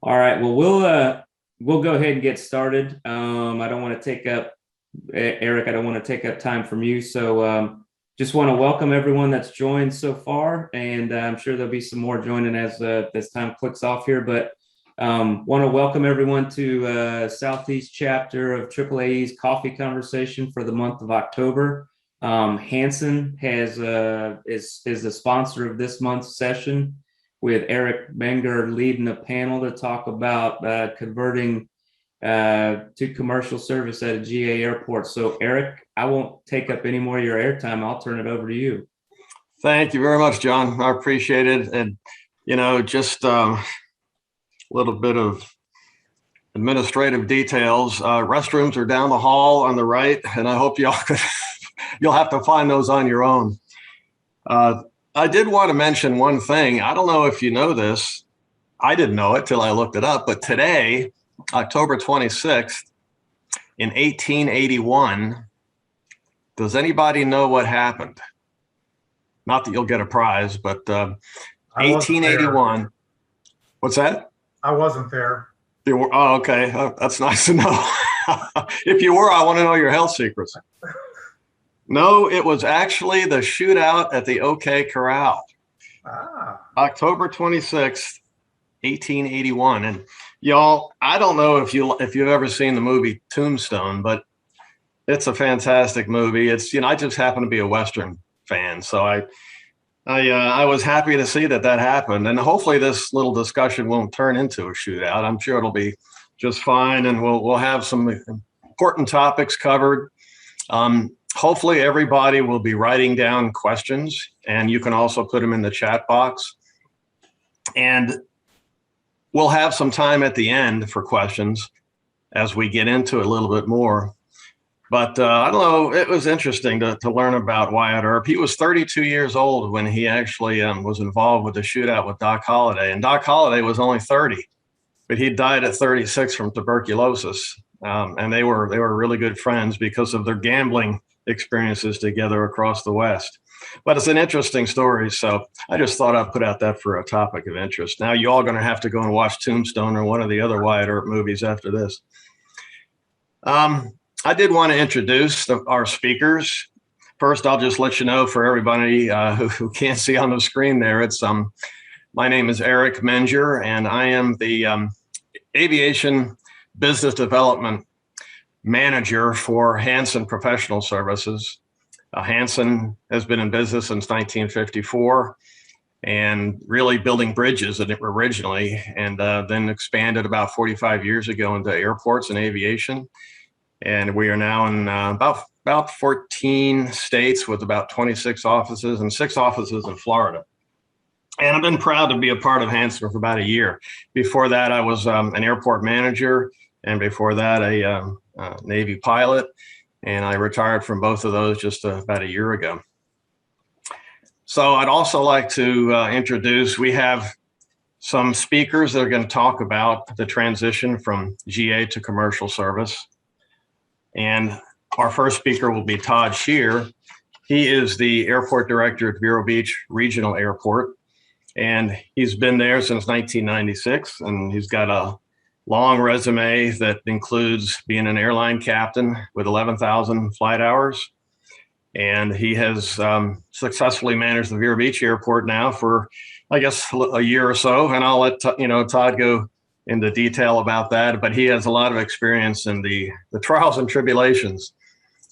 All right. Well, we'll go ahead and get started. I don't want to take up Eric. I don't want to take up time from you. So just want to welcome everyone that's joined so far, and I'm sure there'll be some more joining as this time clicks off here. But want to welcome everyone to Southeast chapter of AAAE's Coffee Conversation for the month of October. Hanson is the sponsor of this month's session, with Eric Menger leading a panel to talk about converting to commercial service at a GA airport. So Eric, I won't take up any more of your airtime. I'll turn it over to you. Thank you very much, John. I appreciate it. And, just a little bit of administrative details. Restrooms are down the hall on the right, and I hope you'll have to find those on your own. I did want to mention one thing. I don't know if you know this. I didn't know it till I looked it up. But today, October 26th, in 1881, does anybody know what happened? Not that you'll get a prize, but 1881. What's that? I wasn't there. You were? Oh, okay. Oh, that's nice to know. If you were, I want to know your health secrets. No, it was actually the shootout at the OK Corral. October 26th, 1881. And y'all, I don't know if you've ever seen the movie Tombstone, but it's a fantastic movie. It's, I just happen to be a Western fan. So I was happy to see that happened. And hopefully this little discussion won't turn into a shootout. I'm sure it'll be just fine. And we'll have some important topics covered. Hopefully everybody will be writing down questions, and you can also put them in the chat box. And we'll have some time at the end for questions as we get into it a little bit more. But I don't know, it was interesting to learn about Wyatt Earp. He was 32 years old when he actually was involved with the shootout with Doc Holliday. And Doc Holliday was only 30, but he died at 36 from tuberculosis. And they were really good friends because of their gambling experiences together across the West. But it's an interesting story, so I just thought I'd put out that for a topic of interest. Now you all going to have to go and watch Tombstone or one of the other Wyatt Earp movies after this. I did want to introduce our speakers. First, I'll just let you know, for everybody who can't see on the screen there, it's my name is Eric Menger, and I am the aviation business development manager for Hanson Professional Services. Hanson has been in business since 1954 and really building bridges originally, and then expanded about 45 years ago into airports and aviation. And we are now in about 14 states with about 26 offices and 6 offices in Florida. And I've been proud to be a part of Hanson for about a year. Before that, I was an airport manager, and before that, a Navy pilot, and I retired from both of those just about a year ago. So I'd also like to introduce, we have some speakers that are going to talk about the transition from GA to commercial service. And our first speaker will be Todd Shear. He is the airport director at Vero Beach Regional Airport, and he's been there since 1996, and he's got a long resume that includes being an airline captain with 11,000 flight hours. And he has successfully managed the Vero Beach Airport now for, I guess, a year or so. And I'll let Todd go into detail about that. But he has a lot of experience in the trials and tribulations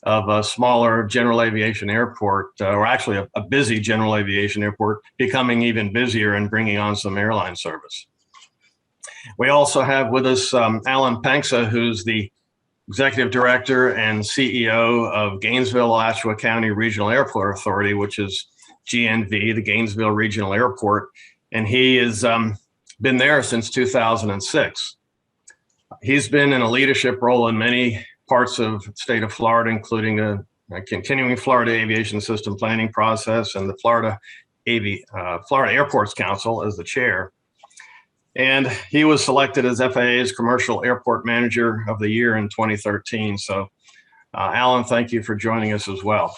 of a smaller general aviation airport, or actually a busy general aviation airport, becoming even busier and bringing on some airline service. We also have with us Alan Panksa, who's the Executive Director and CEO of Gainesville-Alachua County Regional Airport Authority, which is GNV, the Gainesville Regional Airport. And he has been there since 2006. He's been in a leadership role in many parts of the state of Florida, including a continuing Florida Aviation System Planning process and the Florida Airports Council as the chair. And he was selected as FAA's Commercial Airport Manager of the Year in 2013. So, Alan, thank you for joining us as well.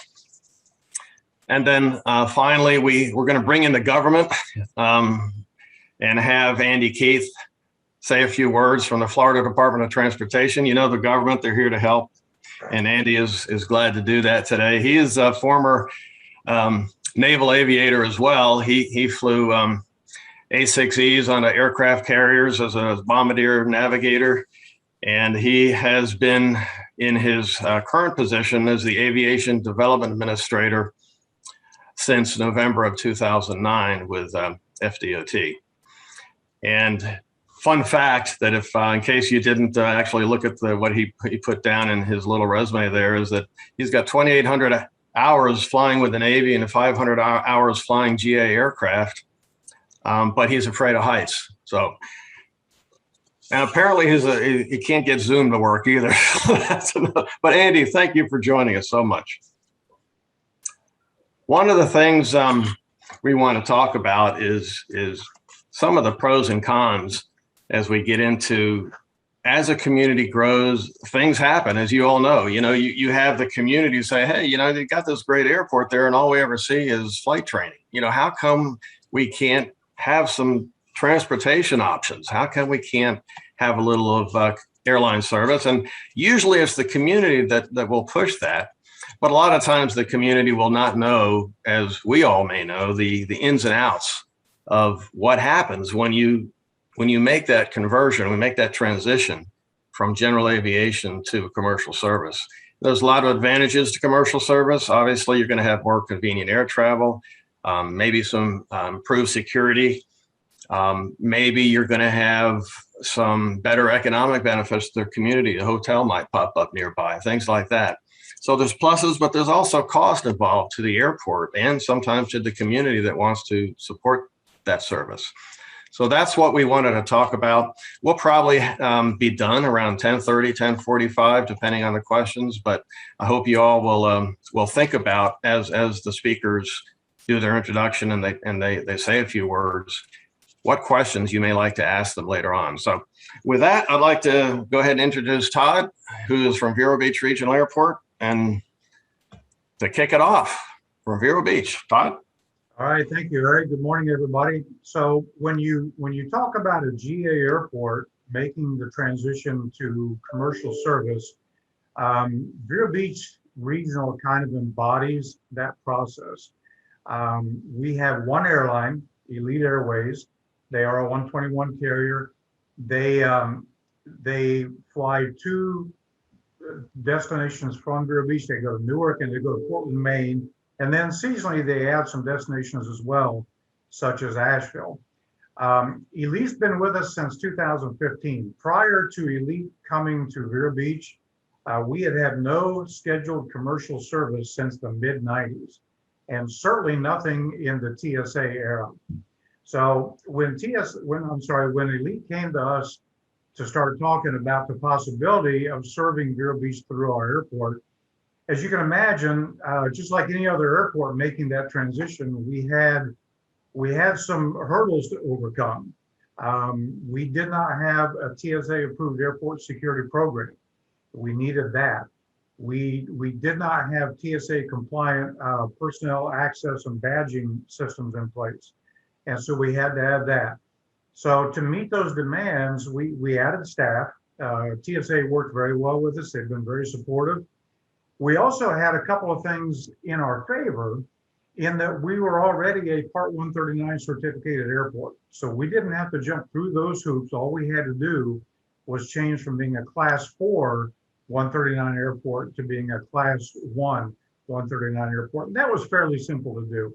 And then finally, we're going to bring in the government and have Andy Keith say a few words from the Florida Department of Transportation. You know, the government, they're here to help. And Andy is glad to do that today. He is a former naval aviator as well. He flew A6Es on the aircraft carriers as a bombardier navigator. And he has been in his current position as the Aviation Development Administrator since November of 2009 with FDOT. And fun fact that if, in case you didn't actually look at what he put down in his little resume there, is that he's got 2,800 hours flying with the Navy and 500 hours flying GA aircraft, but he's afraid of heights. So, and apparently he can't get Zoom to work either. But Andy, thank you for joining us so much. One of the things we want to talk about is some of the pros and cons as we get into, as a community grows, things happen, as you all know. You know, you have the community say, hey, you know, they got this great airport there and all we ever see is flight training. You know, how come we can't have some transportation options? How come we can't have a little of airline service? And usually it's the community that will push that. But a lot of times the community will not know, as we all may know, the ins and outs of what happens when you make that conversion, we make that transition from general aviation to commercial service. There's a lot of advantages to commercial service. Obviously, you're going to have more convenient air travel, maybe some improved security. Maybe you're going to have some better economic benefits to the community. A hotel might pop up nearby, things like that. So there's pluses, but there's also cost involved to the airport and sometimes to the community that wants to support that service. So that's what we wanted to talk about. We'll probably be done around 10:30, 10:45, depending on the questions. But I hope you all will think about, as the speakers do their introduction and they say a few words, what questions you may like to ask them later on. So with that, I'd like to go ahead and introduce Todd, who is from Vero Beach Regional Airport, and to kick it off from Vero Beach, Todd. All right, thank you, Eric. Good morning, everybody. So when you talk about a GA airport making the transition to commercial service, Vero Beach Regional kind of embodies that process. We have one airline, Elite Airways. They are a 121 carrier. They fly two destinations from Vero Beach. They go to Newark and they go to Portland, Maine. And then seasonally, they add some destinations as well, such as Asheville. Elite's been with us since 2015. Prior to Elite coming to Vero Beach, we had no scheduled commercial service since the mid-90s, and certainly nothing in the TSA era. So when Elite came to us to start talking about the possibility of serving Vero Beach through our airport, as you can imagine, just like any other airport making that transition, we had some hurdles to overcome. We did not have a TSA approved airport security program. We needed that. We did not have TSA compliant personnel access and badging systems in place. And so we had to have that. So to meet those demands, we added staff. TSA worked very well with us. They've been very supportive. We also had a couple of things in our favor in that we were already a Part 139 certificated airport. So we didn't have to jump through those hoops. All we had to do was change from being a Class 4 139 airport to being a Class 1 139 airport. And that was fairly simple to do.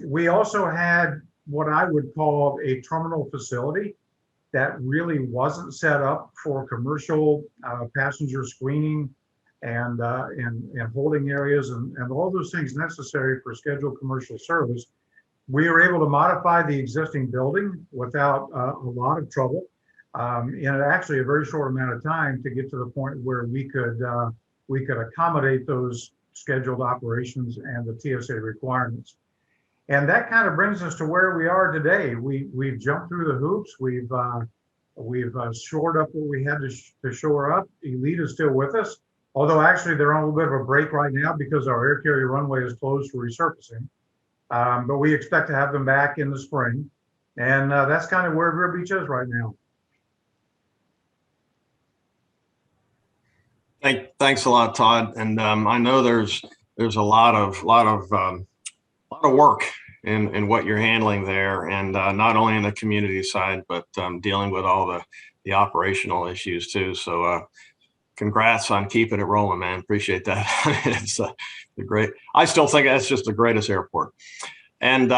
We also had what I would call a terminal facility that really wasn't set up for commercial passenger screening and holding areas and all those things necessary for scheduled commercial service. We were able to modify the existing building without a lot of trouble in actually a very short amount of time to get to the point where we could accommodate those scheduled operations and the TSA requirements. And that kind of brings us to where we are today. We've jumped through the hoops. We've shored up what we had to shore up. Elite is still with us, although actually they're on a little bit of a break right now because our air carrier runway is closed for resurfacing. But we expect to have them back in the spring. And that's kind of where Vero Beach is right now. Thanks a lot, Todd. And I know there's a lot of work in what you're handling there, and not only in the community side, but dealing with all the operational issues too. So congrats on keeping it rolling, man. Appreciate that. It's the great. I still think that's just the greatest airport. And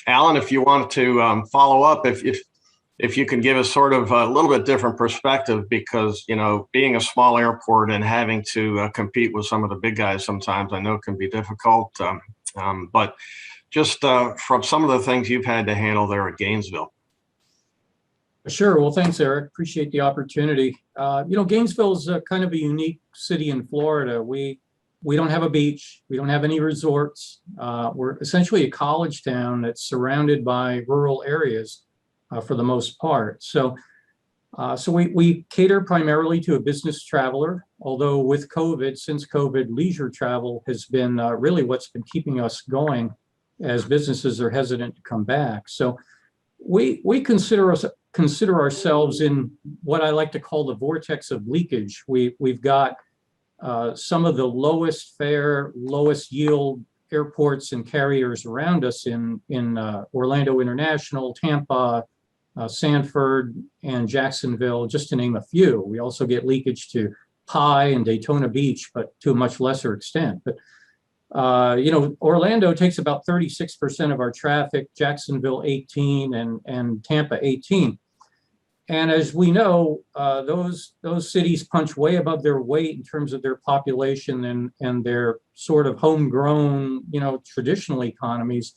Alan, if you want to follow up, if you can give us sort of a little bit different perspective, because, you know, being a small airport and having to compete with some of the big guys sometimes, I know can be difficult. But just from some of the things you've had to handle there at Gainesville. Sure. Well, thanks, Eric. Appreciate the opportunity. Gainesville is kind of a unique city in Florida. We don't have a beach. We don't have any resorts. We're essentially a college town that's surrounded by rural areas for the most part. So we cater primarily to a business traveler, although with COVID, since COVID, leisure travel has been really what's been keeping us going as businesses are hesitant to come back. So we consider ourselves in what I like to call the vortex of leakage. We've got some of the lowest fare, lowest yield airports and carriers around us in Orlando International, Tampa, Sanford, and Jacksonville, just to name a few. We also get leakage to High and Daytona Beach, but to a much lesser extent. But Orlando takes about 36% of our traffic, Jacksonville 18, and Tampa 18. And as we know, those cities punch way above their weight in terms of their population and their sort of homegrown, traditional economies,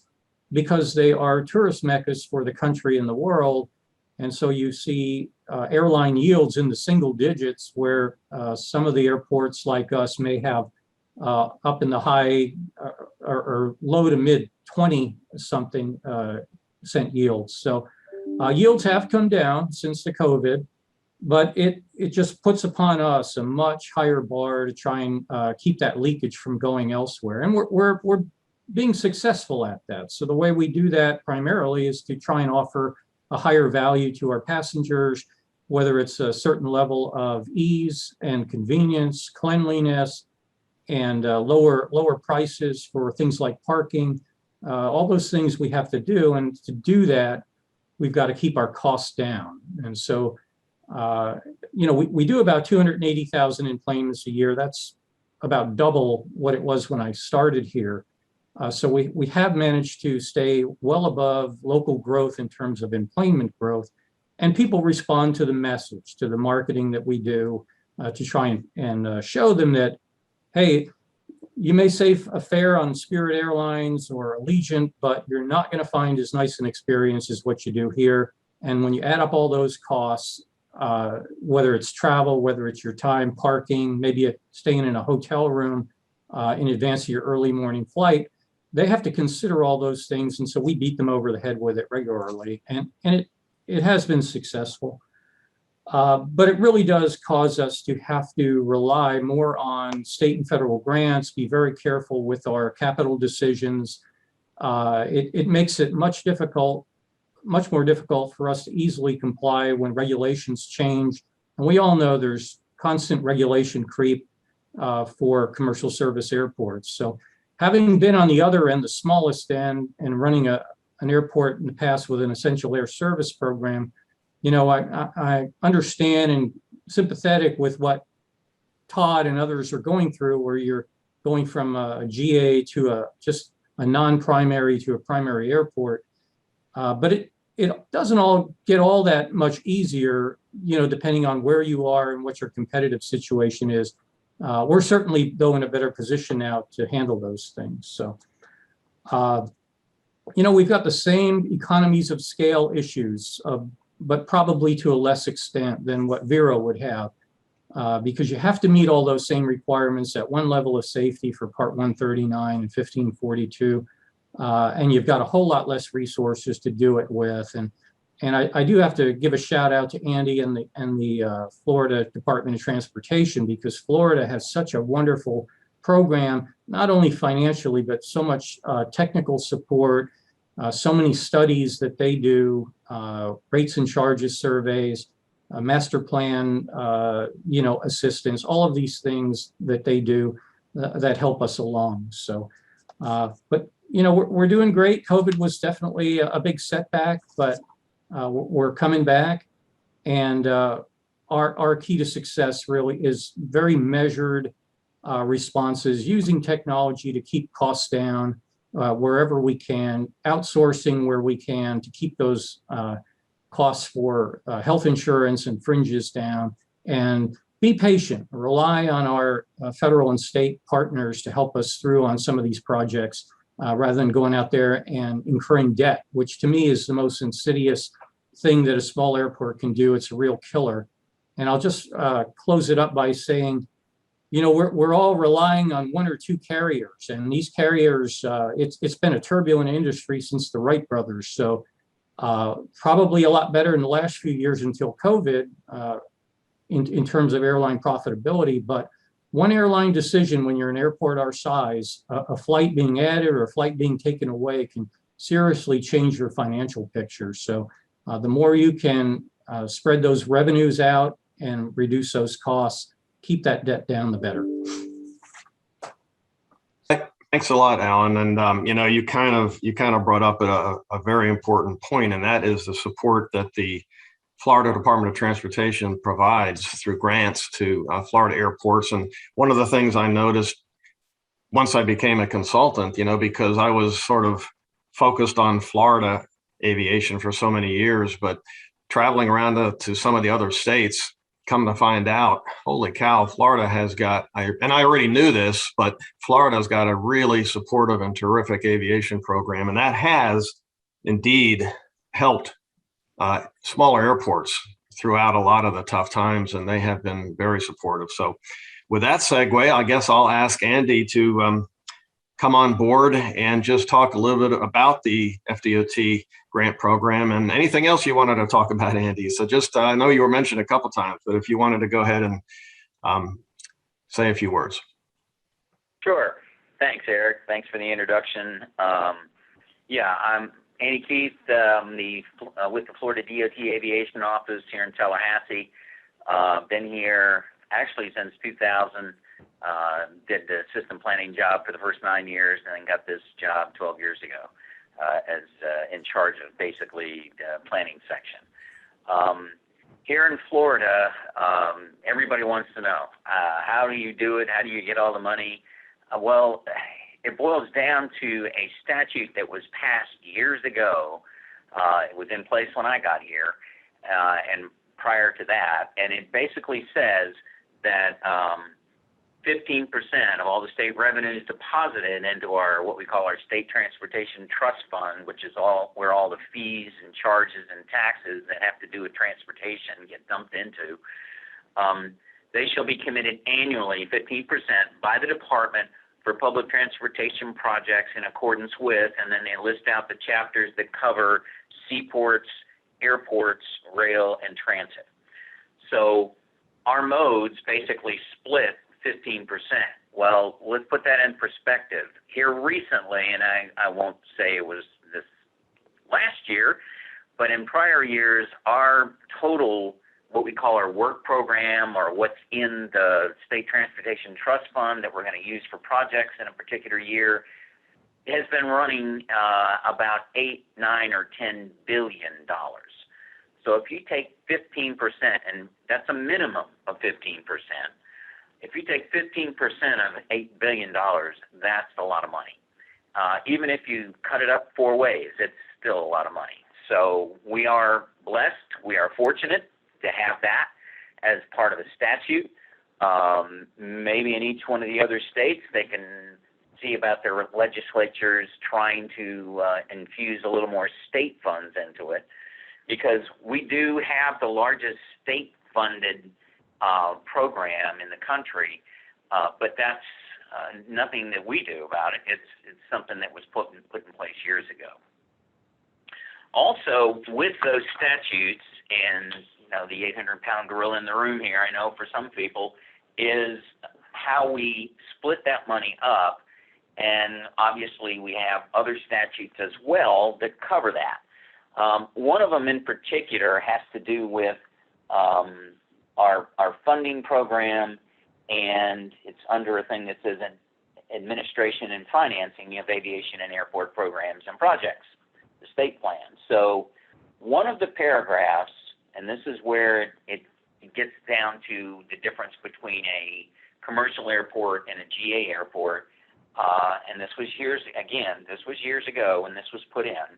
because they are tourist meccas for the country and the world. And so you see airline yields in the single digits, where some of the airports like us may have up in the high or low to mid 20 something cent yields. So yields have come down since the COVID, but it just puts upon us a much higher bar to try and keep that leakage from going elsewhere. And we're being successful at that. So the way we do that primarily is to try and offer a higher value to our passengers, whether it's a certain level of ease and convenience, cleanliness, and lower prices for things like parking. All those things we have to do. And to do that, we've got to keep our costs down. And so, we do about 280,000 enplanements a year. That's about double what it was when I started here. So we have managed to stay well above local growth in terms of enplanement growth, and people respond to the message, to the marketing that we do to try and show them that, hey, you may save a fare on Spirit Airlines or Allegiant, but you're not going to find as nice an experience as what you do here. And when you add up all those costs, whether it's travel, whether it's your time, parking, maybe staying in a hotel room in advance of your early morning flight, they have to consider all those things. And so we beat them over the head with it regularly. And it has been successful. But it really does cause us to have to rely more on state and federal grants, be very careful with our capital decisions. It makes it much more difficult for us to easily comply when regulations change. And we all know there's constant regulation creep for commercial service airports. So having been on the other end, the smallest end, and running an airport in the past with an essential air service program, I understand and sympathetic with what Todd and others are going through, where you're going from a GA to just a non-primary to a primary airport. But it doesn't all get all that much easier, depending on where you are and what your competitive situation is. We're certainly, though, in a better position now to handle those things. So, we've got the same economies of scale issues, but probably to a less extent than what Vero would have, because you have to meet all those same requirements at one level of safety for Part 139 and 1542, and you've got a whole lot less resources to do it with. And I do have to give a shout out to Andy and the Florida Department of Transportation, because Florida has such a wonderful program, not only financially, but so much technical support, so many studies that they do, rates and charges surveys. master plan, assistance, all of these things that they do that help us along. So, but we're doing great. COVID was definitely a big setback, but we're coming back. And our key to success really is very measured responses, using technology to keep costs down wherever we can, outsourcing where we can to keep those costs for health insurance and fringes down, and be patient, rely on our federal and state partners to help us through on some of these projects rather than going out there and incurring debt, which to me is the most insidious thing that a small airport can do. It's a real killer. And I'll just close it up by saying, we're all relying on one or two carriers, and these carriers, it's been a turbulent industry since the Wright brothers. So probably a lot better in the last few years until COVID in terms of airline profitability. But one airline decision when you're an airport our size, a flight being added or a flight being taken away can seriously change your financial picture. So the more you can spread those revenues out and reduce those costs, keep that debt down, the better. Thanks a lot, Alan. And you kind of brought up a very important point, and that is the support that the Florida Department of Transportation provides through grants to Florida airports. And one of the things I noticed once I became a consultant, because I was sort of focused on Florida aviation for so many years, but traveling around to some of the other states, come to find out, holy cow, Florida has got, and I already knew this, but Florida's got a really supportive and terrific aviation program. And that has indeed helped smaller airports throughout a lot of the tough times, and they have been very supportive. So with that segue, I guess I'll ask Andy to come on board and just talk a little bit about the FDOT grant program and anything else you wanted to talk about, Andy. So just, I know you were mentioned a couple times, but if you wanted to go ahead and say a few words. Sure. Thanks, Eric. Thanks for the introduction. I'm Andy Keith, with the Florida DOT Aviation Office here in Tallahassee. Been here actually since 2000. Did the system planning job for the first 9 years, and then got this job 12 years ago as in charge of basically the planning section. Here in Florida, everybody wants to know, how do you do it? How do you get all the money? Well, it boils down to a statute that was passed years ago. It was in place when I got here, and prior to that, and it basically says that 15% of all the state revenues deposited into our, what we call our State Transportation Trust Fund, which is where all the fees and charges and taxes that have to do with transportation get dumped into, they shall be committed annually 15% by the department for public transportation projects in accordance with, and then they list out the chapters that cover seaports, airports, rail, and transit. So our modes basically split 15%. Well, let's put that in perspective. Here recently, and I won't say it was this last year, but in prior years, our total, what we call our work program, or what's in the State Transportation Trust Fund that we're going to use for projects in a particular year, has been running about $8, $9, or $10 billion. So if you take 15%, and that's a minimum of 15%, if you take 15% of $8 billion, that's a lot of money. Even if you cut it up 4 ways, it's still a lot of money. So we are blessed, we are fortunate to have that as part of a statute. Maybe in each one of the other states, they can see about their legislatures trying to infuse a little more state funds into it, because we do have the largest state-funded program in the country, but that's nothing that we do about it. It's something that was put in place years ago. Also, with those statutes, and the 800-pound gorilla in the room here, I know for some people, is how we split that money up. And obviously, we have other statutes as well that cover that. One of them in particular has to do with our funding program, and it's under a thing that says administration and financing of aviation and airport programs and projects, the state plan. So one of the paragraphs, and this is where it gets down to the difference between a commercial airport and a GA airport, and this was years ago when this was put in.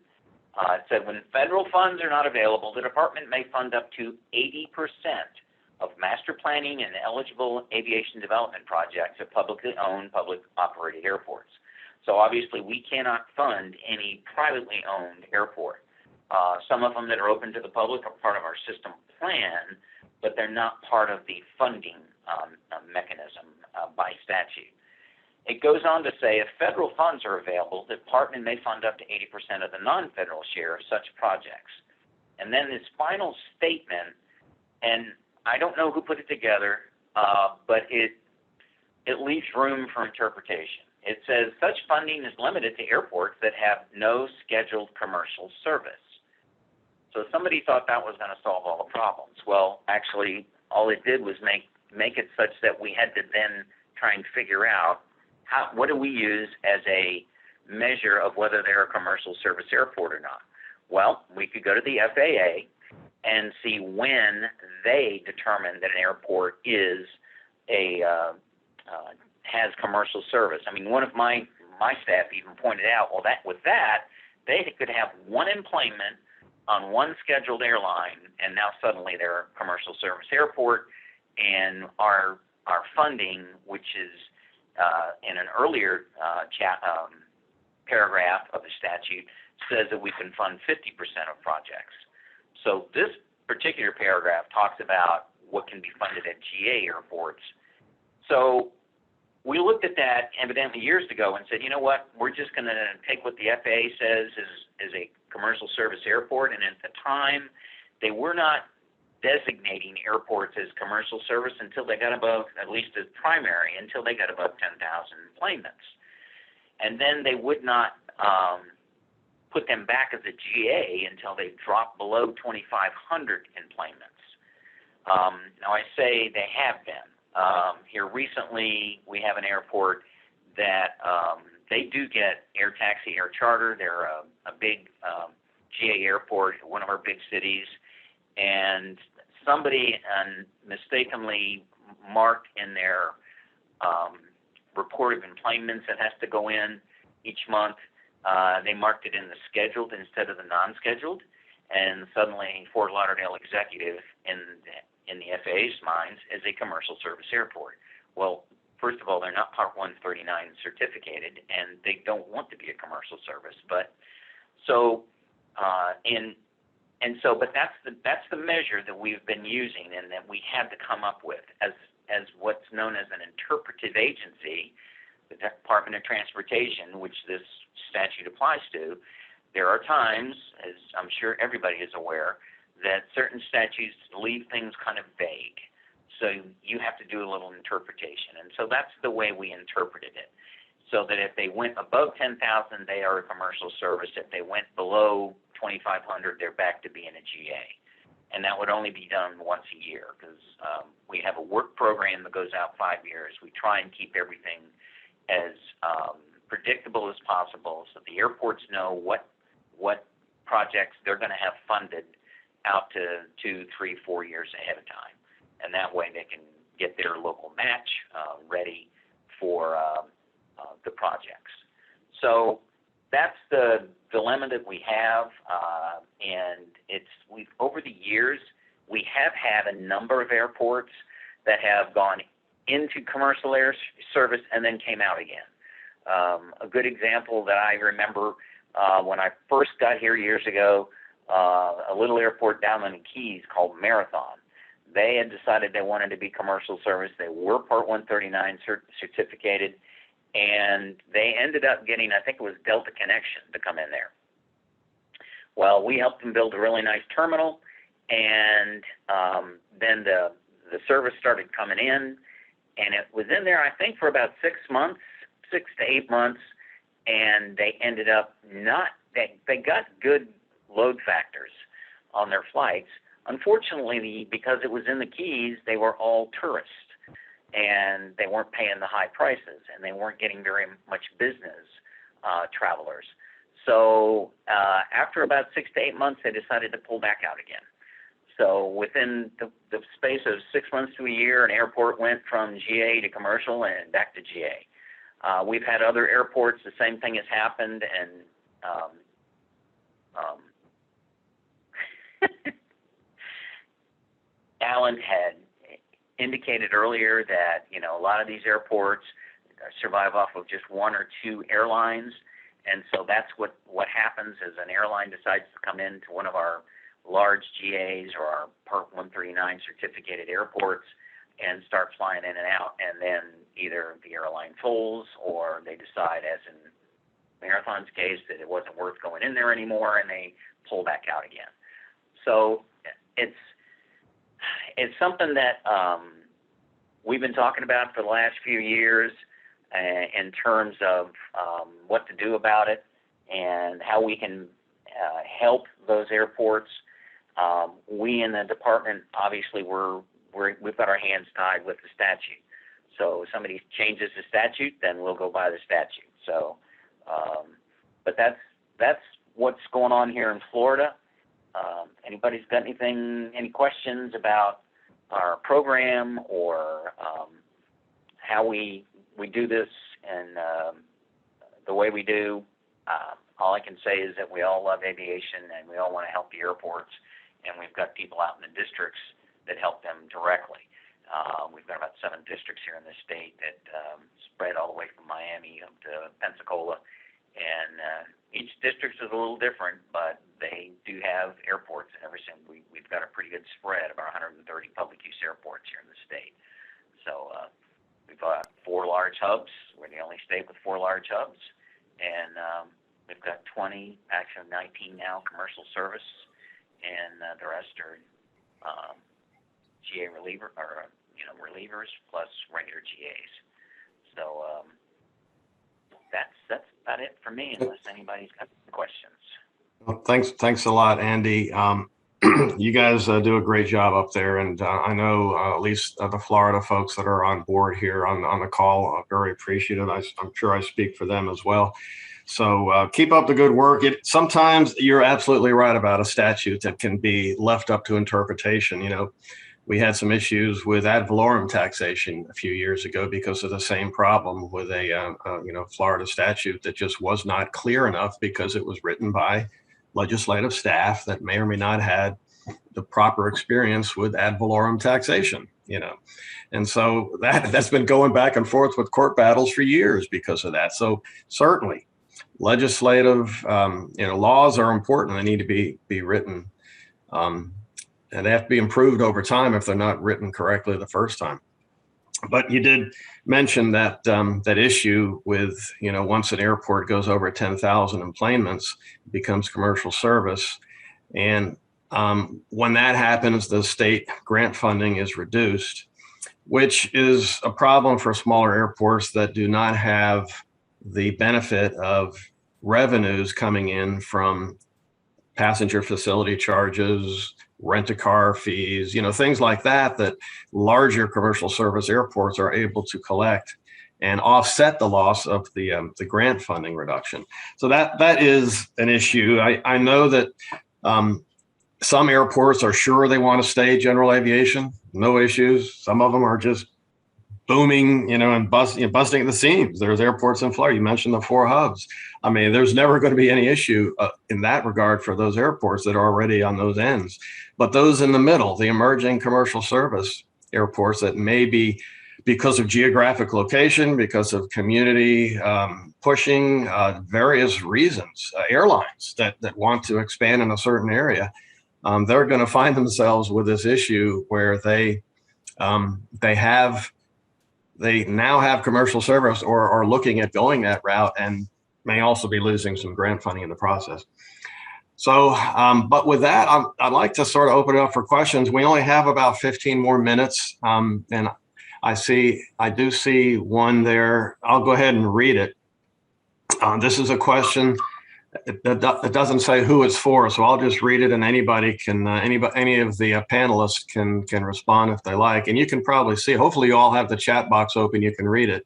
It said, when federal funds are not available, the department may fund up to 80% of master planning and eligible aviation development projects at publicly owned, public operated airports. So obviously we cannot fund any privately owned airport. Some of them that are open to the public are part of our system plan, but they're not part of the funding mechanism by statute. It goes on to say, if federal funds are available, the department may fund up to 80% of the non-federal share of such projects. And then this final statement, and I don't know who put it together, but it leaves room for interpretation. It says, such funding is limited to airports that have no scheduled commercial service. So somebody thought that was going to solve all the problems. Well, actually, all it did was make it such that we had to then try and figure out what do we use as a measure of whether they're a commercial service airport or not. Well, we could go to the FAA and see when they determine that an airport is has commercial service. I mean, one of my staff even pointed out, well, with that, they could have one enplanement on one scheduled airline, and now suddenly they're a commercial service airport, and our funding, which is in an earlier paragraph of the statute, says that we can fund 50% of projects. So this particular paragraph talks about what can be funded at GA airports. So we looked at that evidently years ago and said, you know what, we're just going to take what the FAA says is a commercial service airport, and at the time, they were not designating airports as commercial service until they got above, at least as primary, until they got above 10,000 enplanements. And then they would not put them back as a GA until they dropped below 2,500 enplanements. Now I say they have been. Here recently, we have an airport that they do get air taxi, air charter. They're a big GA airport, one of our big cities, and somebody mistakenly marked in their report of enplanements that has to go in each month, they marked it in the scheduled instead of the non-scheduled, and suddenly Fort Lauderdale Executive in the FAA's minds is a commercial service airport. Well, first of all, they're not Part 139 certificated, and they don't want to be a commercial service. But so but that's the measure that we've been using and that we had to come up with as what's known as an interpretive agency, the Department of Transportation, which this statute applies to. There are times, as I'm sure everybody is aware, that certain statutes leave things kind of vague. So you have to do a little interpretation. And so that's the way we interpreted it. So that if they went above 10,000, they are a commercial service. If they went below 2,500, they're back to being a GA. And that would only be done once a year because we have a work program that goes out 5 years. We try and keep everything as predictable as possible so the airports know what projects they're going to have funded out to 2, 3, 4 years ahead of time. And that way they can get their local match ready for the projects. So that's the dilemma that we have, and we've over the years we have had a number of airports that have gone into commercial air service and then came out again. A good example that I remember when I first got here years ago, a little airport down in the Keys called Marathon. They had decided they wanted to be commercial service. They were Part 139 certificated, and they ended up getting, I think it was Delta Connection to come in there. Well, we helped them build a really nice terminal, and then the service started coming in, and it was in there, I think, for about 6 months, 6 to 8 months, and they ended up they got good load factors on their flights, Unfortunately, because it was in the Keys, they were all tourists, and they weren't paying the high prices, and they weren't getting very much business travelers. So after about 6 to 8 months, they decided to pull back out again. So within the space of 6 months to a year, an airport went from GA to commercial and back to GA. We've had other airports, the same thing has happened, and Alan had indicated earlier that, you know, a lot of these airports survive off of just one or two airlines, and so that's what happens is an airline decides to come into one of our large GAs or our Part 139 certificated airports and start flying in and out, and then either the airline folds or they decide, as in Marathon's case, that it wasn't worth going in there anymore, and they pull back out again. So it's something that we've been talking about for the last few years in terms of what to do about it and how we can help those airports. We in the department, obviously, we've got our hands tied with the statute. So if somebody changes the statute, then we'll go by the statute. So, but that's what's going on here in Florida. Anybody's got any questions about our program or how we do this and the way we do? All I can say is that we all love aviation and we all want to help the airports, and we've got people out in the districts that help them directly. We've got about 7 districts here in the state that spread all the way from Miami up to Pensacola, and each district is a little different, but they do have airports and everything. We've got a pretty good spread of our 130 public use airports here in the state. So we've got 4 large hubs. We're the only state with 4 large hubs, and we've got 19 now commercial service, and the rest are GA relievers plus regular GAs. So that's about it for me, unless anybody's got questions. Well, thanks a lot, Andy. You guys do a great job up there, and I know at least the Florida folks that are on board here on the call are very appreciative. I'm sure I speak for them as well. So keep up the good work. Sometimes you're absolutely right about a statute that can be left up to interpretation. You know, we had some issues with ad valorem taxation a few years ago because of the same problem with a Florida statute that just was not clear enough because it was written by legislative staff that may or may not had the proper experience with ad valorem taxation, you know. And so that's been going back and forth with court battles for years because of that. So certainly legislative laws are important. They need to be written, and they have to be improved over time if they're not written correctly the first time. But you did mention that that issue with, once an airport goes over 10,000 enplanements, it becomes commercial service. And when that happens, the state grant funding is reduced, which is a problem for smaller airports that do not have the benefit of revenues coming in from passenger facility charges, rent-a-car fees, things like that larger commercial service airports are able to collect and offset the loss of the grant funding reduction. So that is an issue. I know that some airports are sure they want to stay general aviation, no issues. Some of them are just booming, and busting at the seams. There's airports in Florida. You mentioned the 4 hubs. I mean, there's never going to be any issue in that regard for those airports that are already on those ends. But those in the middle, the emerging commercial service airports that may be, because of geographic location, because of community pushing, various reasons, airlines that want to expand in a certain area, they're going to find themselves with this issue where they now have commercial service or are looking at going that route and may also be losing some grant funding in the process. So, but with that, I'd like to sort of open it up for questions. We only have about 15 more minutes, and I do see one there. I'll go ahead and read it. This is a question, it doesn't say who it's for, so I'll just read it, and anybody can, any of the panelists can respond if they like. And you can probably see, hopefully you all have the chat box open, you can read it.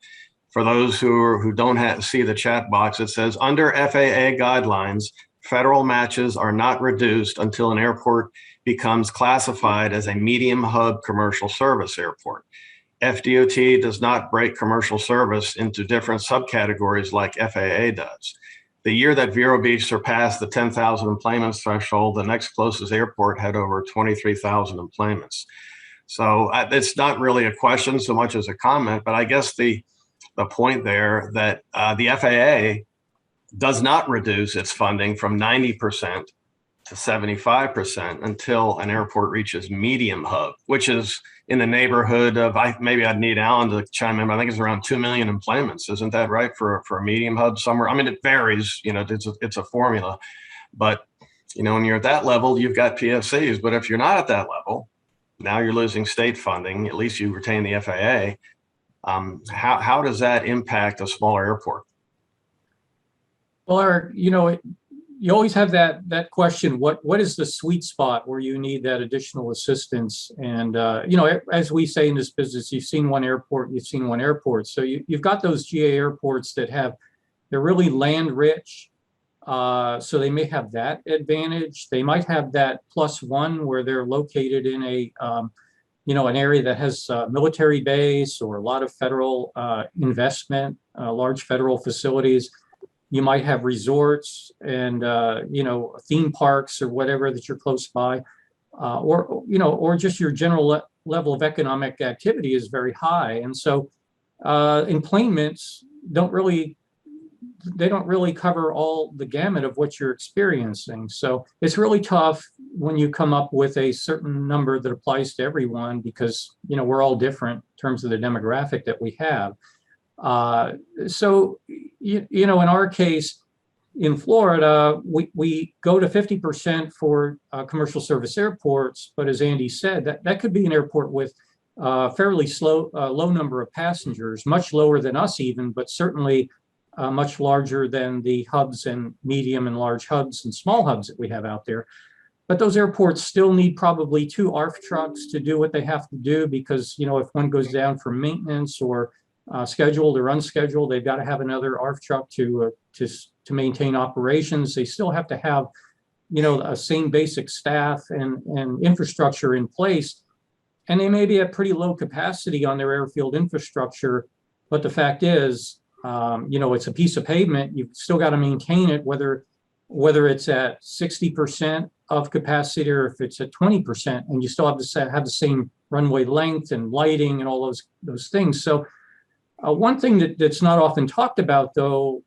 For those who don't see the chat box, it says, under FAA guidelines, federal matches are not reduced until an airport becomes classified as a medium hub commercial service airport. FDOT does not break commercial service into different subcategories like FAA does. The year that Vero Beach surpassed the 10,000 enplanements threshold, the next closest airport had over 23,000 enplanements. So it's not really a question so much as a comment, but I guess the point there that the FAA does not reduce its funding from 90% to 75% until an airport reaches medium hub, which is in the neighborhood of, maybe I'd need Alan to chime in, but I think it's around 2 million enplanements. Isn't that right for a medium hub somewhere? I mean, it varies, it's a formula, but when you're at that level, you've got PFCs, but if you're not at that level, now you're losing state funding, at least you retain the FAA. How does that impact a smaller airport? Well, Eric, you always have that question, what is the sweet spot where you need that additional assistance? And, as we say in this business, you've seen one airport, you've seen one airport. So you've got those GA airports they're really land rich. So they may have that advantage. They might have that +1 where they're located in an area that has a military base or a lot of federal investment, large federal facilities. You might have resorts and, theme parks or whatever that you're close by, or just your general level of economic activity is very high. And so enplanements don't really cover all the gamut of what you're experiencing. So it's really tough when you come up with a certain number that applies to everyone because, we're all different in terms of the demographic that we have. So, in our case, in Florida, we go to 50% for commercial service airports. But as Andy said, that could be an airport with fairly low number of passengers, much lower than us even, but certainly much larger than the hubs and medium and large hubs and small hubs that we have out there. But those airports still need probably 2 ARF trucks to do what they have to do because, if one goes down for maintenance or scheduled or unscheduled, they've got to have another ARF truck to maintain operations. They still have to have, a same basic staff and infrastructure in place. And they may be at pretty low capacity on their airfield infrastructure. But the fact is, it's a piece of pavement. You've still got to maintain it, whether it's at 60% of capacity or if it's at 20%, and you still have to have the same runway length and lighting and all those things. So one thing that's not often talked about, though,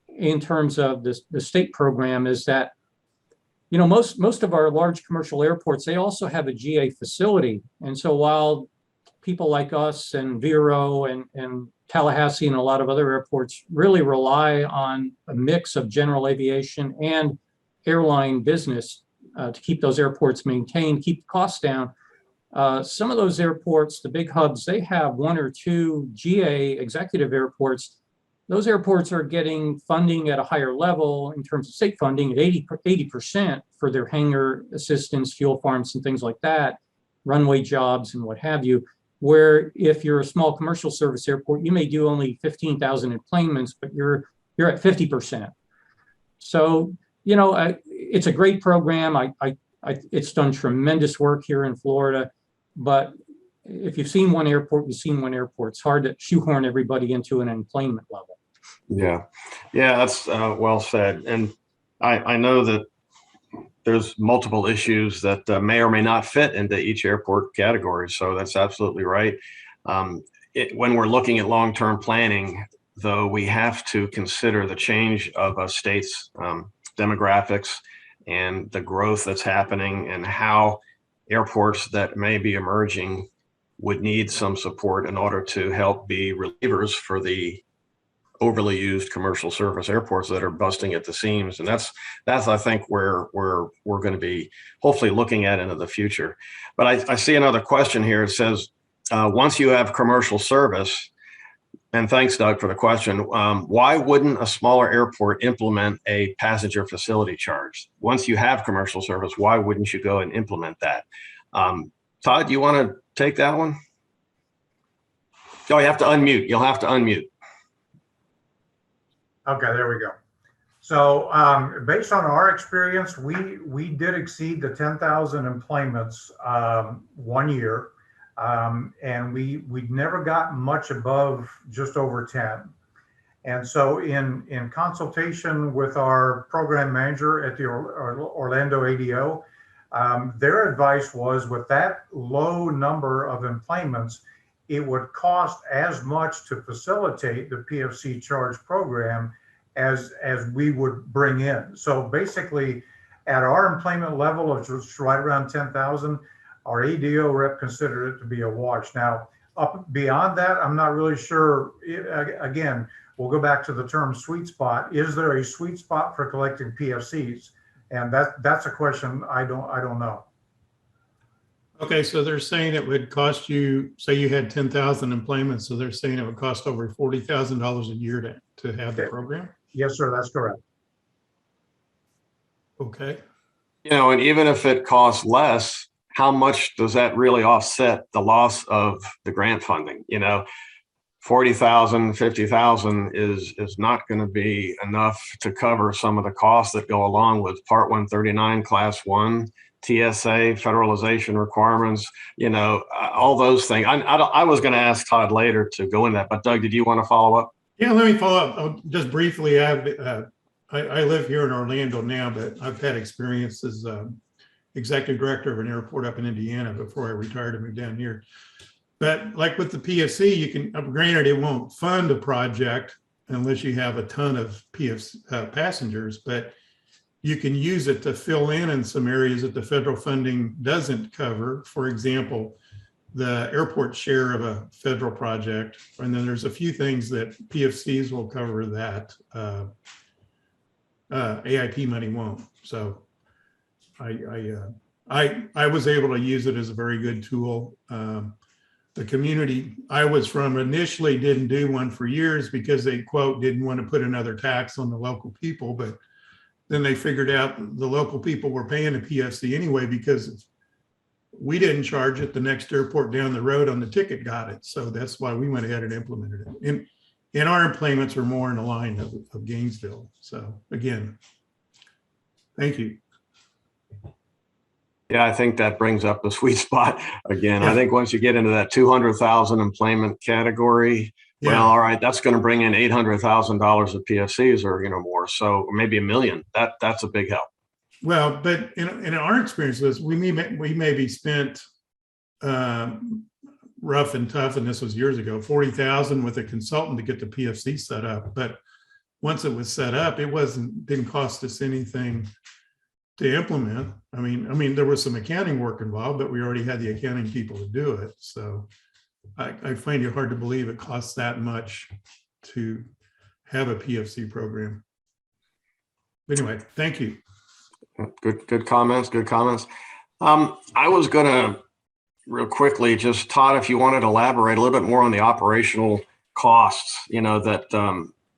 in terms of the state program is that, most of our large commercial airports, they also have a GA facility. And so while people like us and Vero and Tallahassee and a lot of other airports really rely on a mix of general aviation and airline business to keep those airports maintained, keep the costs down. Some of those airports, the big hubs, they have 1 or 2 GA executive airports. Those airports are getting funding at a higher level in terms of state funding at 80% for their hangar assistance, fuel farms, and things like that, runway jobs and what have you. Where if you're a small commercial service airport, you may do only 15,000 enplanements, but you're at 50%. So, it's a great program. It's done tremendous work here in Florida. But if you've seen one airport, you've seen one airport. It's hard to shoehorn everybody into an enplanement level. Yeah, that's well said. And I know that there's multiple issues that may or may not fit into each airport category. So that's absolutely right. When we're looking at long-term planning, though, we have to consider the change of a state's demographics and the growth that's happening and how airports that may be emerging would need some support in order to help be relievers for the overly used commercial service airports that are busting at the seams. And that's I think where we're going to be hopefully looking at into the future. But I see another question here. It says, once you have commercial service, And thanks, Doug, for the question. Why wouldn't a smaller airport implement a passenger facility charge? Once you have commercial service, why wouldn't you go and implement that? Todd, do you want to take that one? Oh, you have to unmute. You'll have to unmute. Okay, there we go. So based on our experience, we did exceed the 10,000 employments 1 year. And we never got much above just over 10. And so in consultation with our program manager at the Orlando ADO, their advice was with that low number of employments, it would cost as much to facilitate the PFC charge program as we would bring in. So basically at our employment level of just right around 10,000, our ADO rep considered it to be a wash. Now, up beyond that, I'm not really sure. Again, we'll go back to the term sweet spot. Is there a sweet spot for collecting PFCs? And that's a question I don't know. Okay, so they're saying it would cost you, say you had 10,000 employments, so they're saying it would cost over $40,000 a year to have the program? Yes, sir, that's correct. Okay. You know, and even if it costs less, how much does that really offset the loss of the grant funding? You know, 40,000, 50,000 is not going to be enough to cover some of the costs that go along with Part 139, Class 1, TSA, federalization requirements, you know, all those things. I was going to ask Todd later to go in that, but Doug, did you want to follow up? Yeah, let me follow up just briefly. I live here in Orlando now, but I've had experience as executive director of an airport up in Indiana before I retired and moved down here. But like with the PFC, you can, granted, it won't fund a project unless you have a ton of passengers, but you can use it to fill in some areas that the federal funding doesn't cover. For example, the airport share of a federal project, and then there's a few things that PFCs will cover that AIP money won't. So I was able to use it as a very good tool. The community I was from initially didn't do one for years because they, quote, didn't want to put another tax on the local people, but then they figured out the local people were paying a PFC anyway because if we didn't charge it, the next airport down the road on the ticket got it. So that's why we went ahead and implemented it. And our employments are more in the line of Gainesville. So again, thank you. Yeah, I think that brings up the sweet spot again. Yeah. I think once you get into that 200,000 employment category, yeah. Well, all right, that's going to bring in $800,000 of PFCs or, you know, more. So maybe $1 million. That's a big help. Well, but in our experiences, we maybe spent rough and tough, and this was years ago, $40,000 with a consultant to get the PFC set up. But once it was set up, it didn't cost us anything to implement. I mean, there was some accounting work involved, but we already had the accounting people to do it. So I find it hard to believe it costs that much to have a PFC program. Anyway, thank you. Good comments. Good comments. I was going to real quickly, just Todd, if you wanted to elaborate a little bit more on the operational costs, you know, that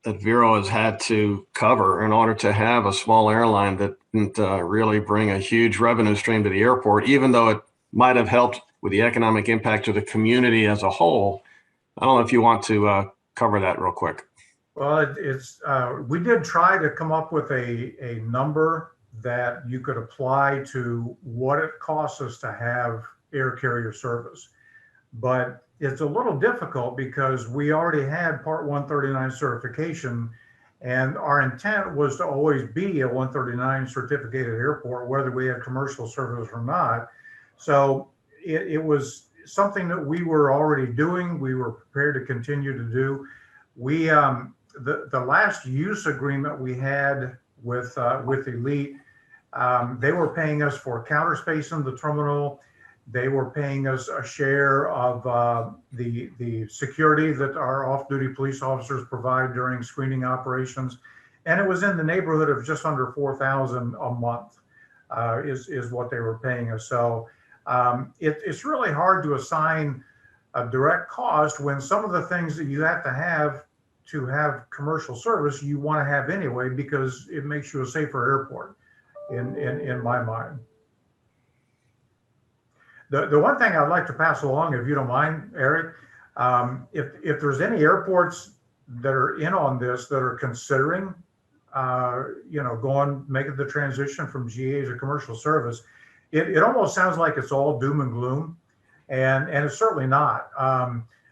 Vero has had to cover in order to have a small airline that didn't really bring a huge revenue stream to the airport, even though it might have helped with the economic impact to the community as a whole. I don't know if you want to cover that real quick. Well, we did try to come up with a number that you could apply to what it costs us to have air carrier service. But it's a little difficult because we already had Part 139 certification, and our intent was to always be a 139 certificated airport, whether we had commercial service or not. So it was something that we were already doing. We were prepared to continue to do. We the last use agreement we had with Elite, they were paying us for counter space in the terminal. They were paying us a share of the security that our off-duty police officers provide during screening operations, and it was in the neighborhood of just under $4,000 a month is what they were paying us. So it's really hard to assign a direct cost when some of the things that you have to have commercial service, you want to have anyway, because it makes you a safer airport in my mind. The one thing I'd like to pass along, if you don't mind, Eric, if there's any airports that are in on this, that are considering, making the transition from GA to commercial service, it almost sounds like it's all doom and gloom, and it's certainly not.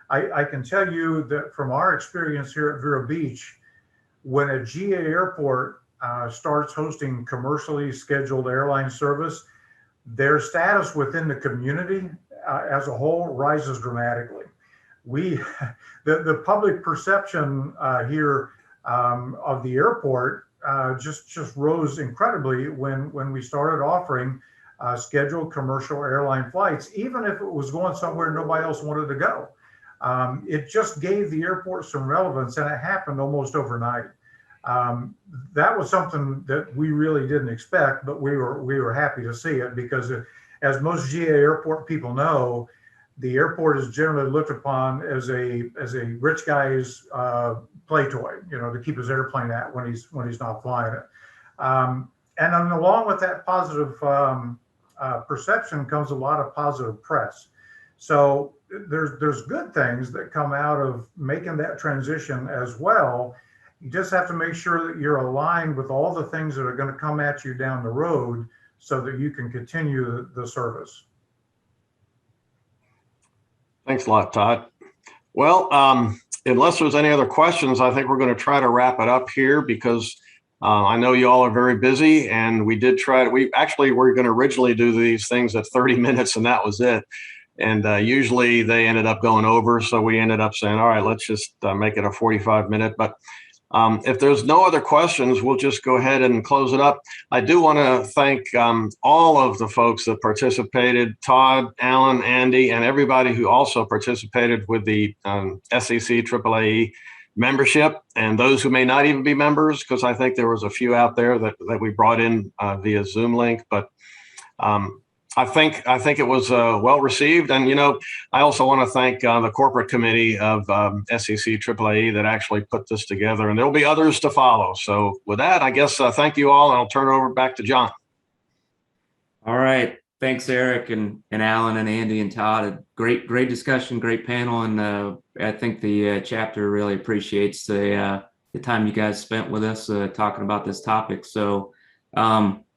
I can tell you that from our experience here at Vero Beach, when a GA airport starts hosting commercially scheduled airline service, their status within the community as a whole rises dramatically. The public perception here of the airport just rose incredibly when we started offering scheduled commercial airline flights, even if it was going somewhere nobody else wanted to go. It just gave the airport some relevance, and it happened almost overnight. That was something that we really didn't expect, but we were happy to see it, because as most GA airport people know, the airport is generally looked upon as a rich guy's play toy, to keep his airplane at when he's not flying it. And then along with that positive perception comes a lot of positive press. So there's good things that come out of making that transition as well. You just have to make sure that you're aligned with all the things that are going to come at you down the road so that you can continue the service. Thanks a lot, Todd. Well, unless there's any other questions, I think we're going to try to wrap it up here, because I know you all are very busy, and we did we were going to originally do these things at 30 minutes, and that was it. And usually they ended up going over. So we ended up saying, all right, let's just make it a 45-minute. But if there's no other questions, we'll just go ahead and close it up. I do want to thank all of the folks that participated, Todd, Alan, Andy, and everybody who also participated with the SEC AAAE membership, and those who may not even be members, because I think there was a few out there that we brought in via Zoom link. But I think it was well received. And, I also want to thank the corporate committee of SEC AAAE that actually put this together, and there'll be others to follow. So with that, I guess thank you all, and I'll turn it over back to John. All right. Thanks, Eric and Alan and Andy and Todd. A great discussion, great panel. And I think the chapter really appreciates the time you guys spent with us talking about this topic. So,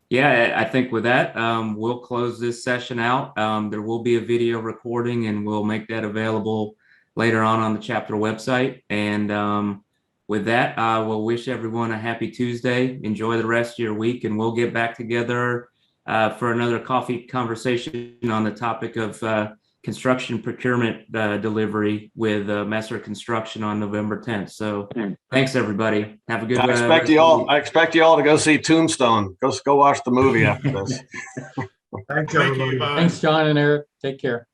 yeah, I think with that, we'll close this session out. There will be a video recording, and we'll make that available later on the chapter website. And with that, I will wish everyone a happy Tuesday. Enjoy the rest of your week, and we'll get back together for another coffee conversation on the topic of construction procurement delivery with Messer Construction on November 10th. So thanks, everybody. Have a good I expect you all to go see Tombstone. Go watch the movie after this. Thanks, Thank everybody. you. Bye. Thanks, John and Eric. Take care.